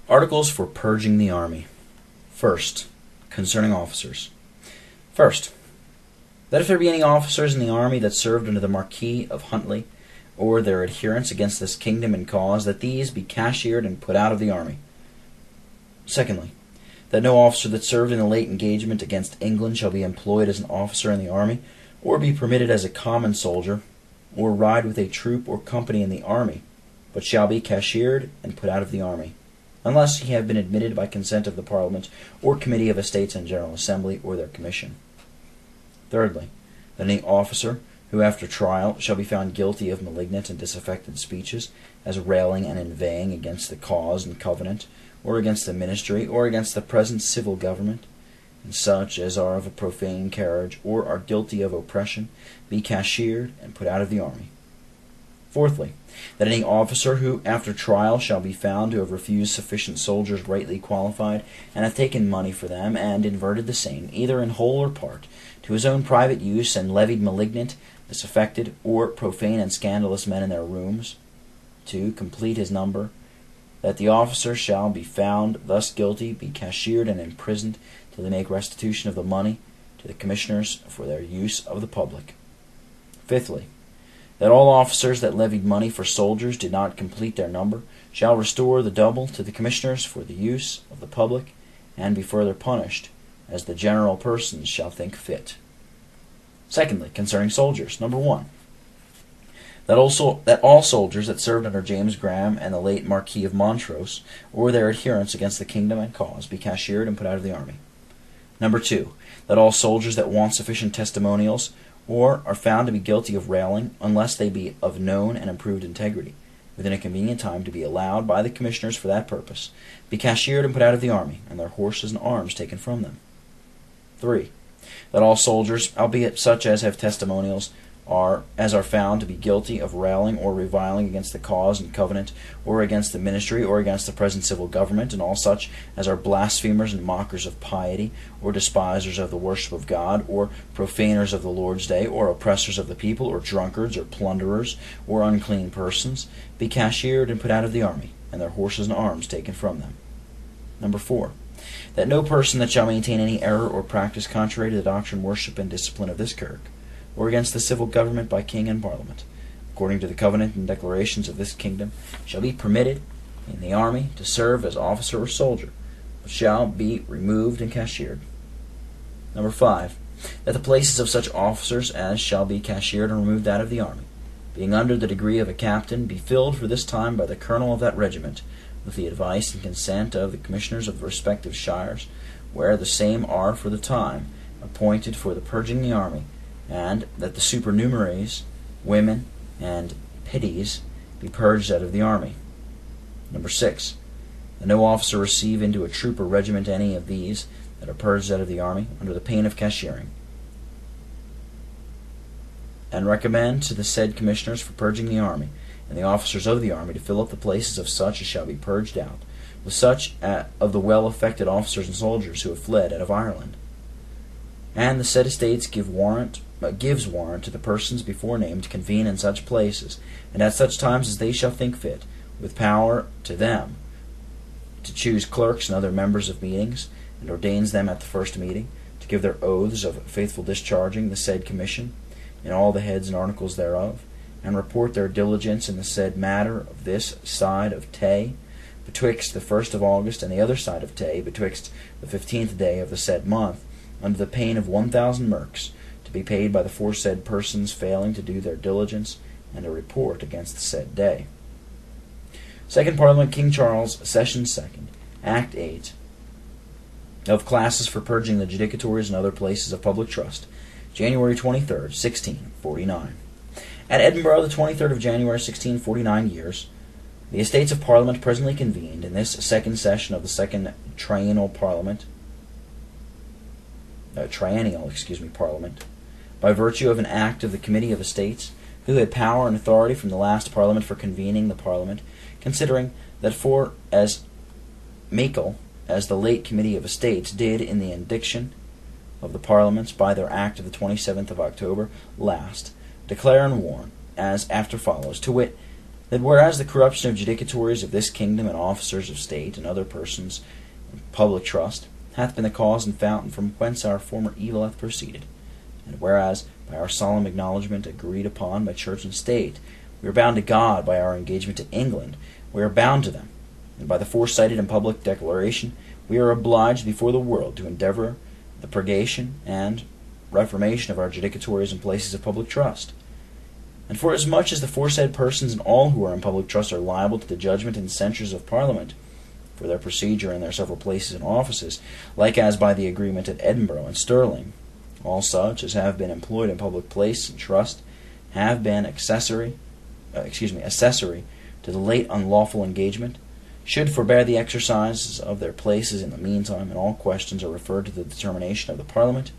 Articles for purging the army. First, concerning officers. First, that if there be any officers in the army that served under the Marquis of Huntly, or their adherents against this kingdom and cause, that these be cashiered and put out of the army. Secondly, that no officer that served in the late engagement against England shall be employed as an officer in the army, or be permitted as a common soldier, or ride with a troop or company in the army, but shall be cashiered and put out of the army, unless he have been admitted by consent of the Parliament, or Committee of Estates and General Assembly, or their Commission. Thirdly, that any officer who after trial shall be found guilty of malignant and disaffected speeches, as railing and inveighing against the cause and covenant, or against the ministry, or against the present civil government, and such as are of a profane carriage, or are guilty of oppression, be cashiered and put out of the army. Fourthly, that any officer who after trial shall be found to have refused sufficient soldiers rightly qualified, and hath taken money for them, and inverted the same, either in whole or part, to his own private use, and levied malignant, disaffected, or profane and scandalous men in their rooms, to complete his number, that the officer shall be found thus guilty, be cashiered and imprisoned till they make restitution of the money to the commissioners for their use of the public. Fifthly, that all officers that levied money for soldiers did not complete their number shall restore the double to the commissioners for the use of the public, and be further punished, as the general persons shall think fit. Secondly, concerning soldiers. Number 1. That all soldiers that served under James Graham and the late Marquis of Montrose, or their adherents against the kingdom and cause, be cashiered and put out of the army. Number 2. That all soldiers that want sufficient testimonials, or are found to be guilty of railing, unless they be of known and approved integrity, within a convenient time to be allowed by the commissioners for that purpose, be cashiered and put out of the army, and their horses and arms taken from them. 3. That all soldiers, albeit such as have testimonials, are found to be guilty of railing or reviling against the cause and covenant, or against the ministry, or against the present civil government, and all such as are blasphemers and mockers of piety, or despisers of the worship of God, or profaners of the Lord's day, or oppressors of the people, or drunkards, or plunderers, or unclean persons, be cashiered and put out of the army, and their horses and arms taken from them. Number 4. That no person that shall maintain any error or practice contrary to the doctrine, worship, and discipline of this Kirk, or against the civil government by king and parliament, according to the covenant and declarations of this kingdom, shall be permitted in the army to serve as officer or soldier, but shall be removed and cashiered. Number 5. That the places of such officers as shall be cashiered and removed out of the army, being under the degree of a captain, be filled for this time by the colonel of that regiment, with the advice and consent of the commissioners of the respective shires, where the same are for the time appointed for the purging the army, and that the supernumeraries, women, and pitties be purged out of the army. Number 6. That no officer receive into a troop or regiment any of these that are purged out of the army, under the pain of cashiering, and recommend to the said commissioners for purging the army, and the officers of the army, to fill up the places of such as shall be purged out, with such of the well-affected officers and soldiers who have fled out of Ireland. And the said estates gives warrant to the persons before named to convene in such places, and at such times as they shall think fit, with power to them to choose clerks and other members of meetings, and ordains them at the first meeting to give their oaths of faithful discharging the said commission in all the heads and articles thereof, and report their diligence in the said matter of this side of Tay, betwixt the 1st of August and the other side of Tay, betwixt the 15th day of the said month, under the pain of 1,000 merks, to be paid by the foresaid persons failing to do their diligence, and a report against the said day. Second Parliament, King Charles, Session 2nd, Act 8, of classes for purging the judicatories and other places of public trust, January 23rd, 1649. At Edinburgh, the 23rd of January, 1649 years, the Estates of Parliament presently convened in this second session of the second triennial Parliament, by virtue of an act of the Committee of Estates, who had power and authority from the last Parliament for convening the Parliament, considering that for as meikle as the late Committee of Estates did in the indiction of the Parliaments by their act of the 27th of October last, declare and warn, as after follows, to wit, that whereas the corruption of judicatories of this kingdom and officers of state and other persons in public trust hath been the cause and fountain from whence our former evil hath proceeded, and whereas by our solemn acknowledgment agreed upon by church and state we are bound to God by our engagement to England, we are bound to them, and by the foresighted and public declaration we are obliged before the world to endeavor the purgation and reformation of our judicatories and places of public trust. And forasmuch as the foresaid persons and all who are in public trust are liable to the judgment and censures of Parliament for their procedure in their several places and offices, like as by the agreement at Edinburgh and Stirling, all such as have been employed in public place and trust have been accessory to the late unlawful engagement, should forbear the exercises of their places in the meantime, and all questions are referred to the determination of the Parliament.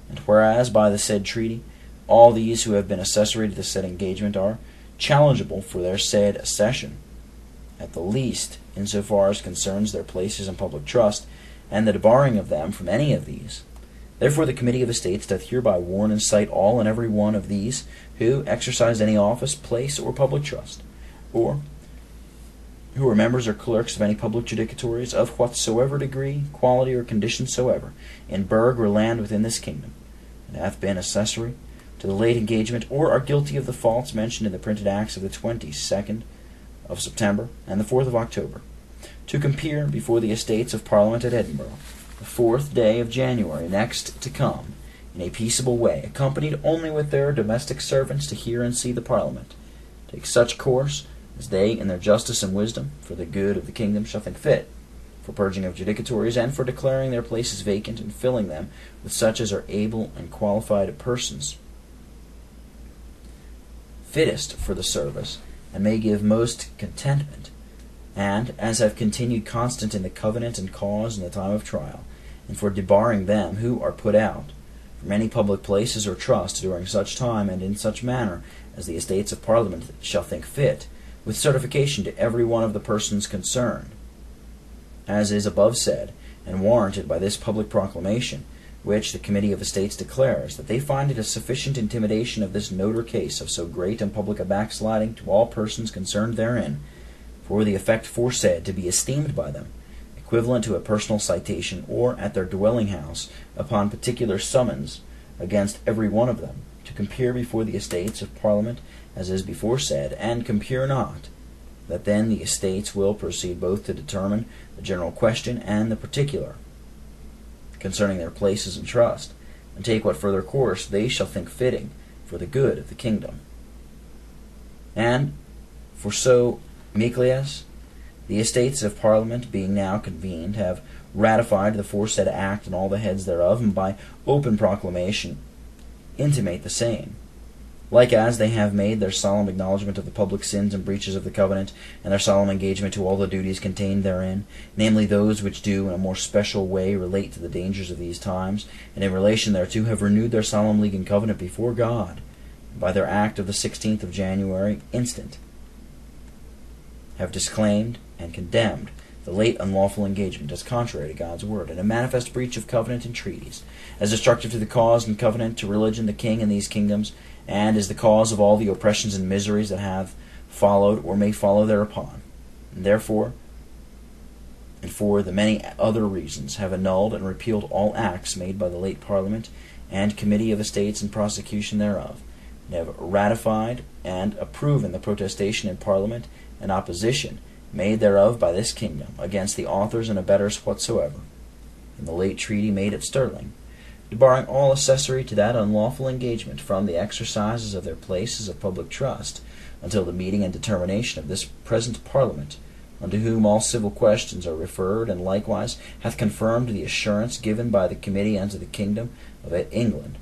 And whereas by the said treaty all these who have been accessory to the said engagement are challengeable for their said accession, at the least insofar as concerns their places in public trust, and the debarring of them from any of these. Therefore the Committee of Estates doth hereby warn and cite all and every one of these who exercise any office, place, or public trust, or who are members or clerks of any public judicatories of whatsoever degree, quality, or condition soever, in burgh or land within this kingdom, and hath been accessory to the late engagement, or are guilty of the faults mentioned in the printed acts of the 22nd of September and the 4th of October, to compere before the Estates of Parliament at Edinburgh, the 4th day of January next to come, in a peaceable way, accompanied only with their domestic servants to hear and see the Parliament, take such course as they in their justice and wisdom, for the good of the kingdom, shall think fit, for purging of judicatories, and for declaring their places vacant, and filling them with such as are able and qualified persons, fittest for the service, and may give most contentment, and as have continued constant in the covenant and cause in the time of trial, and for debarring them who are put out from any public places or trust during such time and in such manner as the Estates of Parliament shall think fit, with certification to every one of the persons concerned, as is above said, and warranted by this public proclamation, which the Committee of Estates declares, that they find it a sufficient intimidation of this note or case of so great and public a backsliding to all persons concerned therein, for the effect foresaid to be esteemed by them, equivalent to a personal citation, or at their dwelling house, upon particular summons against every one of them, to compere before the Estates of Parliament, as is before said, and compere not, that then the Estates will proceed both to determine the general question and the particular concerning their places and trust, and take what further course they shall think fitting for the good of the kingdom. And for so Michaelis, the Estates of Parliament being now convened, have ratified the foresaid act and all the heads thereof, and by open proclamation intimate the same, like as they have made their solemn acknowledgment of the public sins and breaches of the covenant, and their solemn engagement to all the duties contained therein, namely those which do in a more special way relate to the dangers of these times, and in relation thereto have renewed their solemn league and covenant before God, and by their act of the 16th of January instant have disclaimed and condemned the late unlawful engagement as contrary to God's word, and a manifest breach of covenant and treaties, as destructive to the cause and covenant, to religion, the king, and these kingdoms, and is the cause of all the oppressions and miseries that have followed or may follow thereupon. And therefore, and for the many other reasons, have annulled and repealed all acts made by the late Parliament and Committee of Estates in prosecution thereof, and have ratified and approved the protestation in Parliament and opposition made thereof by this kingdom against the authors and abettors whatsoever, in the late treaty made at Stirling, debarring all accessory to that unlawful engagement from the exercises of their places of public trust, until the meeting and determination of this present Parliament, unto whom all civil questions are referred, and likewise hath confirmed the assurance given by the Committee unto the kingdom of England,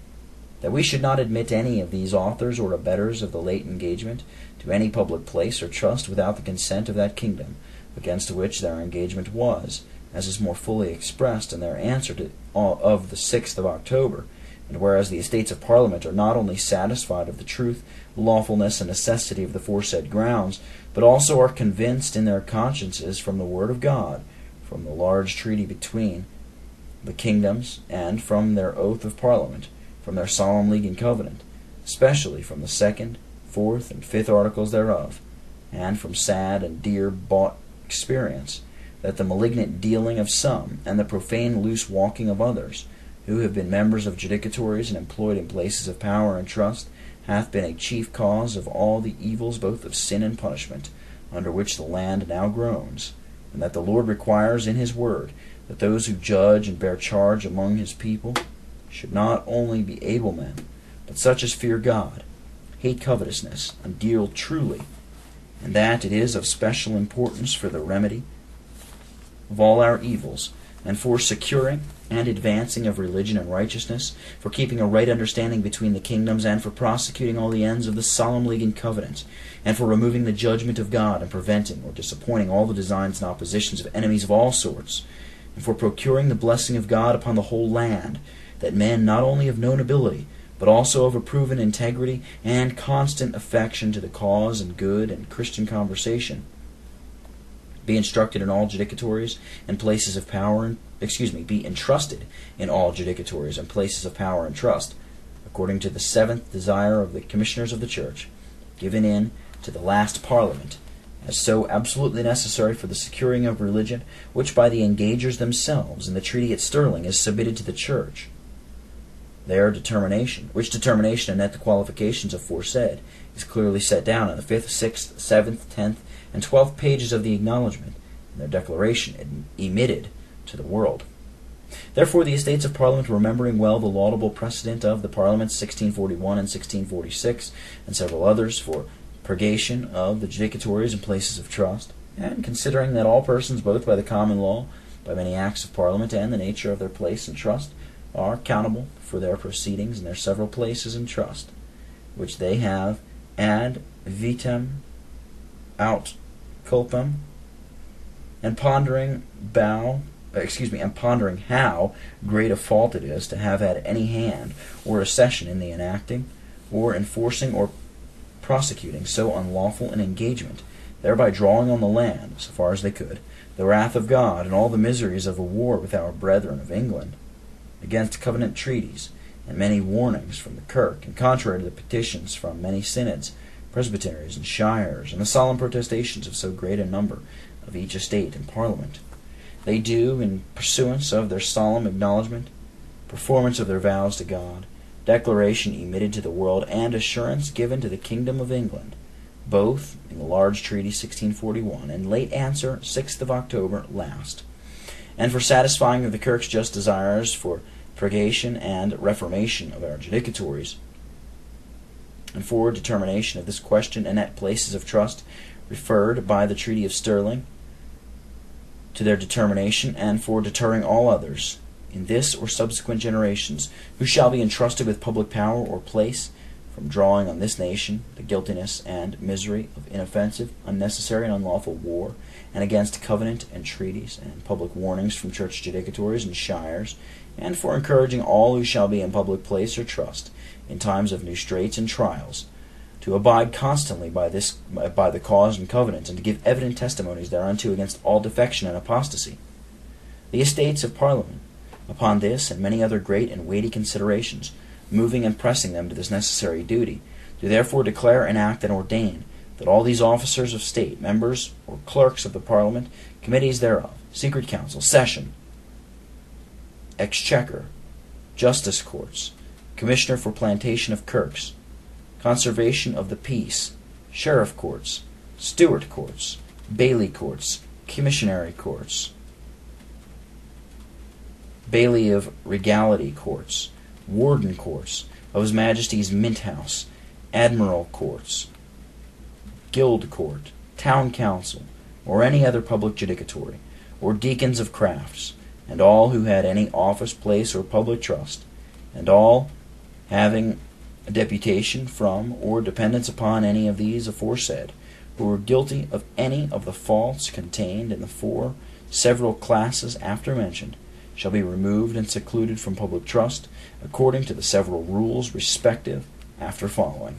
that we should not admit any of these authors or abettors of the late engagement to any public place or trust without the consent of that kingdom, against which their engagement was, as is more fully expressed in their answer of the 6th of October, and whereas the Estates of Parliament are not only satisfied of the truth, lawfulness, and necessity of the foresaid grounds, but also are convinced in their consciences from the word of God, from the large treaty between the kingdoms, and from their oath of Parliament, from their solemn league and covenant, especially from the 2nd, 4th, and 5th articles thereof, and from sad and dear-bought experience, that the malignant dealing of some, and the profane loose walking of others, who have been members of judicatories and employed in places of power and trust, hath been a chief cause of all the evils both of sin and punishment, under which the land now groans, and that the Lord requires in his word that those who judge and bear charge among his people should not only be able men, but such as fear God, hate covetousness, and deal truly, and that it is of special importance for the remedy of all our evils, and for securing and advancing of religion and righteousness, for keeping a right understanding between the kingdoms, and for prosecuting all the ends of the solemn league and covenant, and for removing the judgment of God, and preventing or disappointing all the designs and oppositions of enemies of all sorts, and for procuring the blessing of God upon the whole land, that men not only of known ability, but also of a proven integrity and constant affection to the cause and good and Christian conversation, be instructed in all judicatories and places of power, be entrusted in all judicatories and places of power and trust, according to the seventh desire of the commissioners of the church, given in to the last Parliament, as so absolutely necessary for the securing of religion, which by the engagers themselves in the treaty at Stirling is submitted to the church. Their determination, which determination and at the qualifications aforesaid, is clearly set down in the 5th, 6th, 7th, 10th, and 12th pages of the acknowledgment, and their declaration emitted to the world. Therefore the Estates of Parliament, remembering well the laudable precedent of the Parliaments 1641 and 1646, and several others, for purgation of the judicatories and places of trust, and considering that all persons, both by the common law, by many acts of Parliament, and the nature of their place and trust, are accountable for their proceedings in their several places and trust, which they have ad vitam aut culpam, and pondering how great a fault it is to have had any hand or accession in the enacting, or enforcing, or prosecuting so unlawful an engagement, thereby drawing on the land, so far as they could, the wrath of God, and all the miseries of a war with our brethren of England, against covenant treaties, and many warnings from the Kirk, and contrary to the petitions from many synods, presbyteries, and shires, and the solemn protestations of so great a number of each estate and Parliament. They do, in pursuance of their solemn acknowledgment, performance of their vows to God, declaration emitted to the world, and assurance given to the kingdom of England, both in the large treaty 1641, and late answer 6th of October last, and for satisfying of the Kirk's just desires for purgation and reformation of our judicatories, and for determination of this question and at places of trust referred by the Treaty of Stirling to their determination, and for deterring all others in this or subsequent generations who shall be entrusted with public power or place from drawing on this nation the guiltiness and misery of inoffensive, unnecessary, and unlawful war, and against covenant and treaties and public warnings from church judicatories and shires, and for encouraging all who shall be in public place or trust in times of new straits and trials to abide constantly by the cause and covenant, and to give evident testimonies thereunto against all defection and apostasy. The Estates of Parliament, upon this and many other great and weighty considerations, moving and pressing them to this necessary duty, do therefore declare, enact, and ordain that all these officers of state, members or clerks of the Parliament, committees thereof, secret council, session, exchequer, justice courts, commissioner for plantation of kirks, conservation of the peace, sheriff courts, steward courts, bailey courts, commissionary courts, bailey of regality courts, warden courts, of His Majesty's Mint House, admiral courts, guild court, town council, or any other public judicatory, or deacons of crafts, and all who had any office, place, or public trust, and all having a deputation from or dependence upon any of these aforesaid, who were guilty of any of the faults contained in the four several classes after mentioned, shall be removed and secluded from public trust, according to the several rules respective after following.